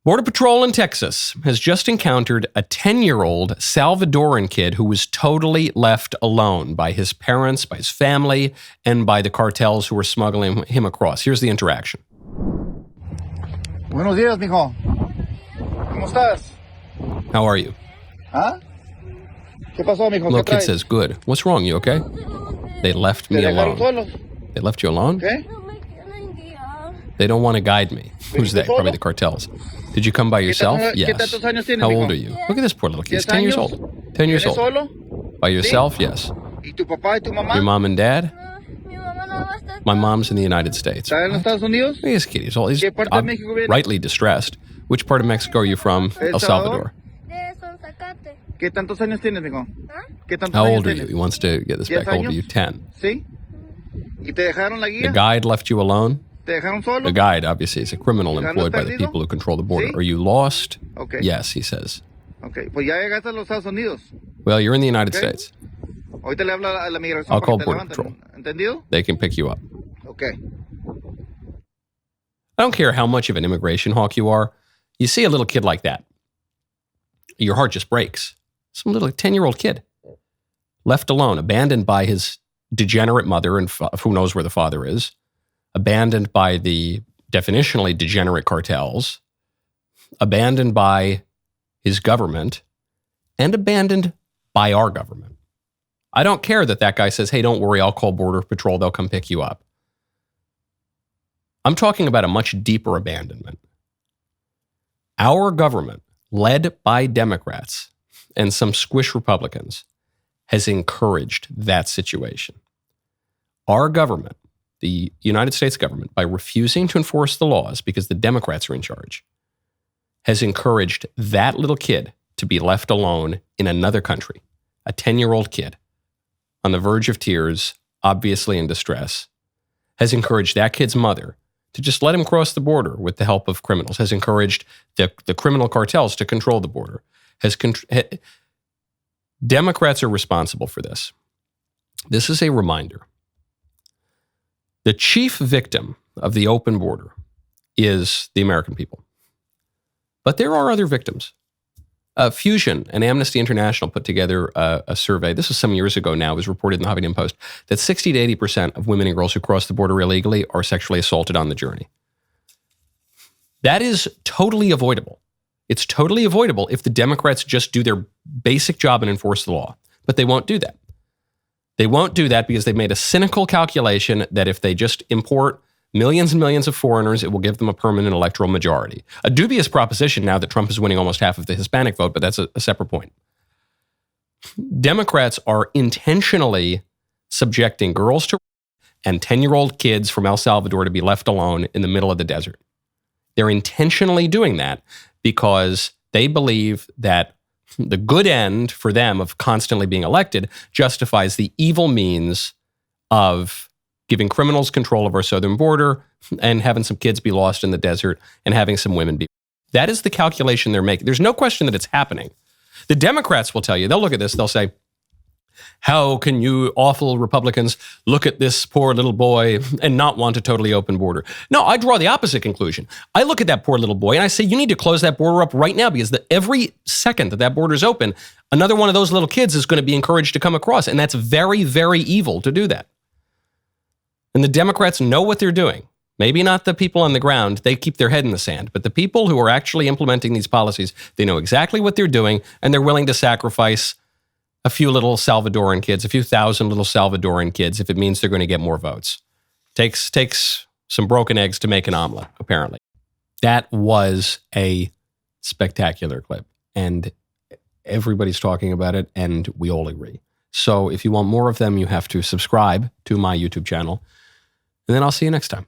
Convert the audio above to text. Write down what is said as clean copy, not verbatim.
Border Patrol in Texas has just encountered a 10-year-old Salvadoran kid who was totally left alone by his parents, by his family, and by the cartels who were smuggling him across. Here's the interaction. Buenos días, mijo. ¿Cómo estás? How are you? Huh? ¿Qué pasó, mijo? Little kid says, good. What's wrong? You okay? They left me alone. They left you alone? Okay. They don't want to guide me. Who's they? Probably the cartels. Did you come by yourself? Yes. How old are you? Look at this poor little kid. He's 10 years old. 10 years old. By yourself? Yes. Your mom and dad? My mom's in the United States. This kid, he's rightly distressed. Which part of Mexico are you from? El Salvador. How old are you? He wants to get this back. How old are you? 10. The guide left you alone? The guide, obviously, is a criminal employed by the people who control the border. Are you lost? Okay. Yes, he says. Okay. Pues ya llegaste a los Estados Unidos. Well, you're in the United States. Ahorita le hablo a la migración. I'll call Border Patrol. ¿Entendido? They can pick you up. Okay. I don't care how much of an immigration hawk you are. You see a little kid like that, your heart just breaks. Some little 10-year-old kid, left alone, abandoned by his degenerate mother, and who knows where the father is, abandoned by the definitionally degenerate cartels, abandoned by his government, and abandoned by our government. I don't care that that guy says, hey, don't worry, I'll call Border Patrol, they'll come pick you up. I'm talking about a much deeper abandonment. Our government, led by Democrats and some squish Republicans, has encouraged that situation. Our government, the United States government, by refusing to enforce the laws because the Democrats are in charge, has encouraged that little kid to be left alone in another country, a 10-year-old kid on the verge of tears, obviously in distress, has encouraged that kid's mother to just let him cross the border with the help of criminals, has encouraged the criminal cartels to control the border. Democrats are responsible for this. This is a reminder. The chief victim of the open border is the American people. But there are other victims. Fusion and Amnesty International put together a survey. This was some years ago now. It was reported in the Huffington Post that 60 to 80% of women and girls who cross the border illegally are sexually assaulted on the journey. That is totally avoidable. It's totally avoidable if the Democrats just do their basic job and enforce the law. But they won't do that. They won't do that because they've made a cynical calculation that if they just import millions and millions of foreigners, it will give them a permanent electoral majority. A dubious proposition now that Trump is winning almost half of the Hispanic vote, but that's a separate point. Democrats are intentionally subjecting girls to and 10-year-old kids from El Salvador to be left alone in the middle of the desert. They're intentionally doing that because they believe that the good end for them of constantly being elected justifies the evil means of giving criminals control of our southern border and having some kids be lost in the desert and having some women be. That is the calculation they're making. There's no question that it's happening. The Democrats will tell you, they'll look at this, they'll say, how can you awful Republicans look at this poor little boy and not want a totally open border? No, I draw the opposite conclusion. I look at that poor little boy and I say, you need to close that border up right now because every second that border is open, another one of those little kids is going to be encouraged to come across. And that's very, very evil to do that. And the Democrats know what they're doing. Maybe not the people on the ground. They keep their head in the sand. But the people who are actually implementing these policies, they know exactly what they're doing, and they're willing to sacrifice a few little Salvadoran kids, a few thousand little Salvadoran kids, if it means they're going to get more votes. Takes some broken eggs to make an omelet, apparently. That was a spectacular clip, and everybody's talking about it, and we all agree. So if you want more of them, you have to subscribe to my YouTube channel. And then I'll see you next time.